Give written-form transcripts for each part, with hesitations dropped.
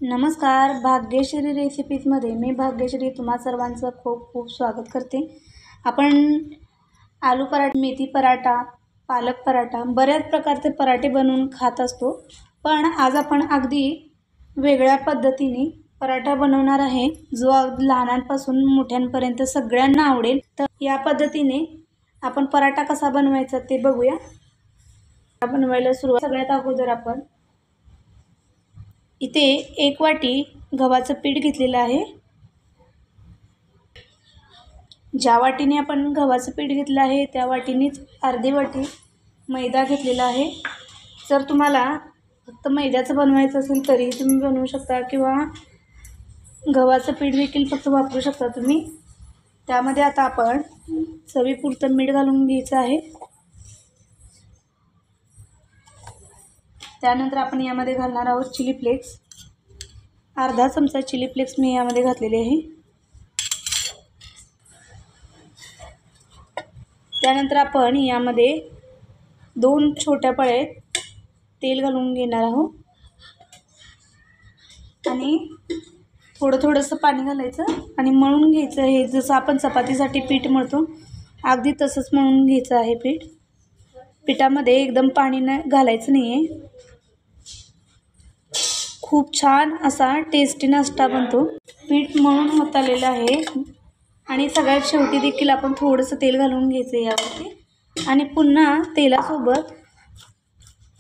नमस्कार, भाग्यश्री रेसिपीजमध्ये मी भाग्यश्री तुम्हा सर्वांचं खूप खूप स्वागत करते। आपण आलू पराठा, मेथी पराठा, पालक पराठा बऱ्याच प्रकारचे पराठे बनवून खात असतो, पण आज आपण अगदी वेगळ्या पद्धतीने पराठा बनवणार आहे, जो लहानांपासून मोठ्यांपर्यंत सगळ्यांना आवडेल। तर या पद्धतीने आपण पराठा कसा बनवायचा ते बघूया। बनवायला सुरुवात सगळ्यात अगोदर आपण इथे 1 वाटी गव्हाचं पीठ घेतलेलं आहे। ज्या वाटीने आपण गव्हाचं पीठ घेतलं आहे त्या वाटीनेच अर्धी वाटी मैदा घेतलेला आहे। जर तुम्हाला फक्त मैद्याचं बनवायचं असेल तरी तुम्ही बनवू शकता, किंवा गव्हाचं पीठ देखील फक्त वापरू शकता तुम्ही। त्यामध्ये आता आपण चवीपुरतं मीठ घालून घ्यायचं आहे। त्यानंतर आपण यामध्ये घालणार आहोत चिली फ्लेक्स। अर्धा चमचा चिली फ्लेक्स मी यामध्ये घातलेले आहे। त्यानंतर आपण यामध्ये 2 छोट्या पळ्या तेल घालून घेणार आहोत आणि थोडंसं पाणी घालायचं आणि मळून घ्यायचं। हे जसं आपण चपातीसाठी पीठ मळतो अगदी तसंच मळून घ्यायचं आहे पीठ। पिठामध्ये एकदम पाणी घालायचं नाही आहे। खूप छान असा टेस्टी नाश्ता बनतो। पीठ मळून होत आलेलं आहे आणि सगळ्यात शेवटी देखील आपण थोडंसं तेल घालून घ्यायचं यावरती आणि पुन्हा तेलासोबत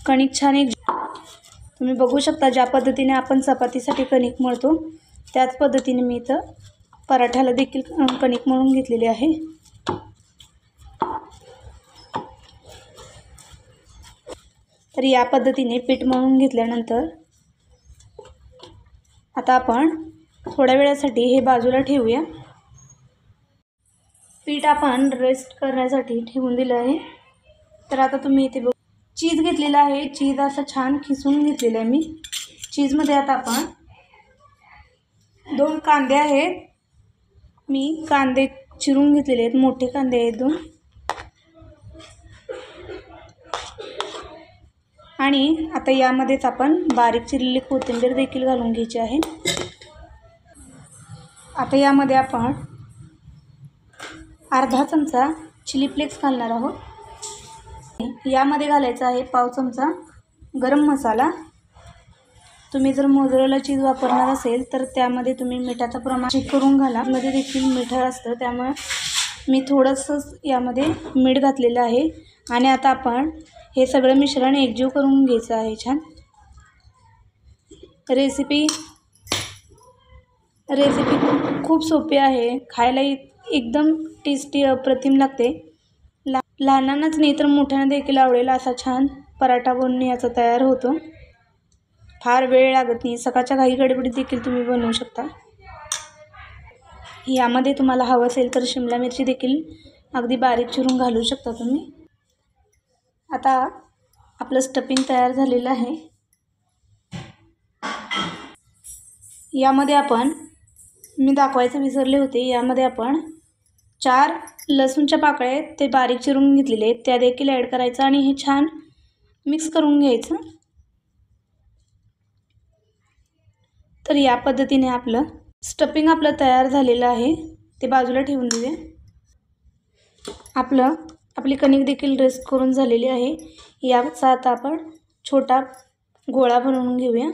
कणिक छान तुम्ही बघू शकता, ज्या पद्धतीने आपण चपातीसाठी कणिक मळतो त्याच पद्धतीने मी इथं पराठ्याला देखील कणिक मळून घेतलेली आहे। तर या पद्धतीने पीठ मळून घेतल्यानंतर आता आपण थोड्या वेळासाठी हे बाजूला ठेवूया। पीठ आपण रेस्ट करण्यासाठी ठेवून दिलं आहे। तर आता तुम्ही इथे चीज घेतलेला आहे। चीज असं छान खिसून घेतलेलं आहे मी। चीजमध्ये आता आपण 2 कांदे आहेत, मी कांदे चिरून घेतलेले आहेत, मोठे कांदे आहेत 2। आणि आता यामध्येच आपण बारीक चिरलेली कोथिंबीर देखील घालून घ्यायची आहे। आता यामध्ये आपण अर्धा चमचा चिली फ्लेक्स घालणार आहोत। यामध्ये घालायचा आहे पाव चमचा गरम मसाला। तुम्ही जर मोझरेला चीज वापरणार असेल तर त्यामध्ये तुम्ही मिठाचं प्रमाण चेक करून घाला। मध्ये देखील मीठ असतं, त्यामुळे मी थोडंसं यामध्ये मीठ घातलेलं आहे। आणि आता आपण हे सगळं मिश्रण एकजीव करून घ्यायचं आहे छान। रेसिपी खूप सोपी आहे, खायला एकदम टेस्टी अप्रतिम लागते। लहानांनाच नाही तर मोठ्यांना देखील आवडेल असा छान पराठा बनवून याचा तयार होतो। फार वेळ लागत नाही, सकाळच्या घाई गडबडीत देखील तुम्ही बनवू शकता। यामध्ये तुम्हाला हवं असेल तर शिमला मिरची देखील अगदी बारीक चिरून घालू शकता तुम्ही। आता आपलं स्टफिंग तयार झालेलं आहे। यामध्ये आपण मी दाखवायचं विसरले होते, यामध्ये आपण 4 लसूणच्या पाकळ्या आहेत ते बारीक चिरून घेतलेले आहेत, त्या देखील ॲड करायचं आणि हे छान मिक्स करून घ्यायचं। तर या पद्धतीने आपलं स्टफिंग तयार झालेलं आहे, ते बाजूला ठेवून देऊया। आपली कणिक देखील रेस्ट करून झालेली आहे। याचा आता आपण छोटा गोळा बनवून घेऊया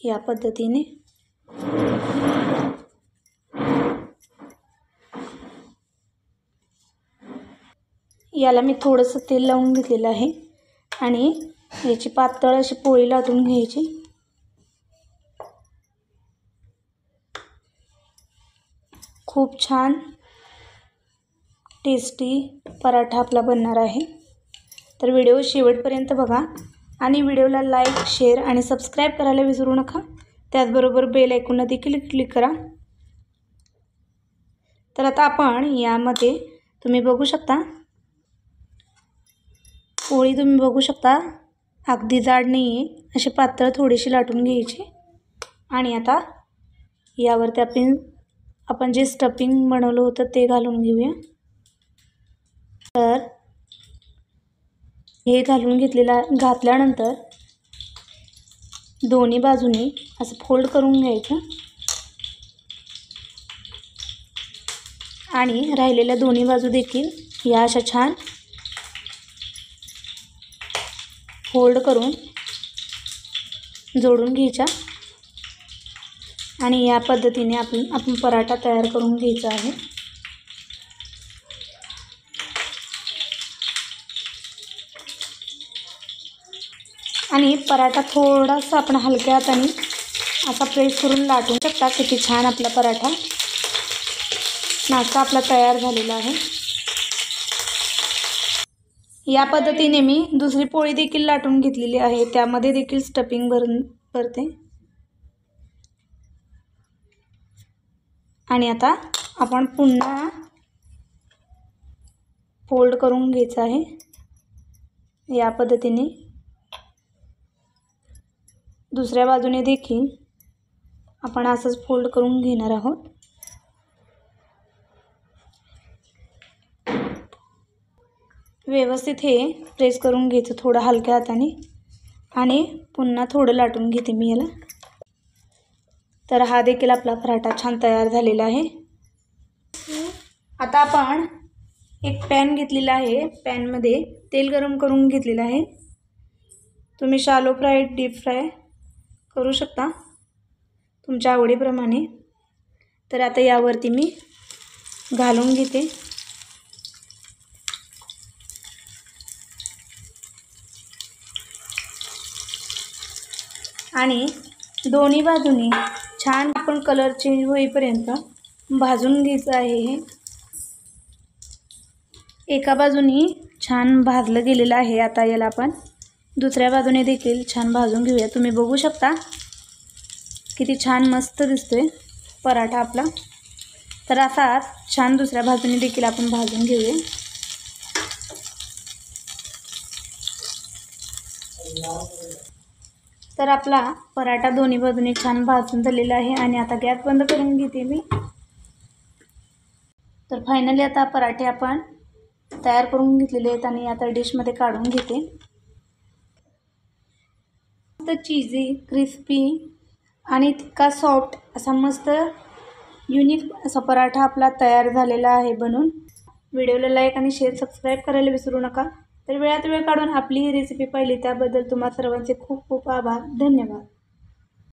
या पद्धतीने। याला मी थोडंसं तेल लावून घेतलेलं आहे आणि याची पातळ अशी पोळी लाटून घ्यायची। खूप छान टेस्टी पराठा आपला बनणार आहे। तर व्हिडिओ शेवटपर्यंत बघा आणि व्हिडिओला लाईक, शेअर आणि सबस्क्राईब करायला विसरू नका। त्याचबरोबर बेल आयकॉनला देखील क्लिक करा। तर आता आपण यामध्ये तुम्ही बघू शकता, पोळी तुम्ही बघू शकता अगदी जाड नाही आहे, अशी पातळ थोडीशी लाटून घ्यायची। आणि आता यावरती आपण जे स्टफिंग बनवलं होतं ते घालून घेऊया। तर हे घालून घातल्यानंतर दोन्ही बाजूनी असं फोल्ड करून घ्यायचं आणि राहिलेल्या दोन्ही बाजू देखील या अशा छान फोल्ड करून जोडून घ्यायच्या आणि या पद्धतीने आपण पराठा तयार करून घ्यायचा आहे। आणि पराठा थोडासा आपण हलक्या हाताने असा प्रेस करून लाटून शकता। किती छान आपला पराठा नाश्ता आपला तयार झालेला आहे। या पद्धतीने मी दुसरी पोळी देखील लाटून घेतलेली आहे, त्यामध्ये देखील स्टफिंग भरते। आणि आता आपण पुन्हा फोल्ड करून घ्यायचं आहे या पद्धतीने। दुसऱ्या बाजूने देखील आपण असंच फोल्ड करून घेणार आहोत। व्यवस्थित हे प्रेस करून घ्यायचं थोडं हलक्या हाताने आणि पुन्हा थोडं लाटून घेते मी याला। तर हा देखील आपला पराठा छान तयार झालेला आहे। आता आपण एक पॅन घेतलेला आहे, पॅनमध्ये तेल गरम करून घेतलेलं आहे। तुम्ही शॅलो फ्राय डीप फ्राय करू शकता तुमच्या आवडीप्रमाणे। तर आता यावरती मी घालून घेते आणि दोन्ही बाजूनी छान आपण कलर चेंज होईपर्यंत भाजून घ्यायचं आहे। हे एका बाजूनी छान भाजलं गेलेलं आहे। आता याला आपण दुसऱ्या बाजूने देखील छान भाजून घेऊया। तुम्ही बघू शकता किती छान मस्त दिसतोय पराठा आपला। तर असाच छान दुसऱ्या बाजूने देखील आपण भाजून घेऊया। तर आपला पराठा दोन्ही बाजूने छान भाजून झालेला आहे आणि आता गॅस बंद करून घेते मी। तर फायनली आता पराठे आपण तयार करून घेतलेले आहेत आणि आता डिशमध्ये काढून घेते। मस्त चीजी, क्रिस्पी आणि तितका सॉफ्ट असा मस्त युनिक असा पराठा आपला तयार झालेला आहे बनून। व्हिडिओला लाईक आणि शेअर सबस्क्राईब करायला विसरू नका। तर वेळात वेळ काढून आपली ही रेसिपी पाहिली त्याबद्दल तुम्हा सर्वांचे खूप खूप आभार। धन्यवाद।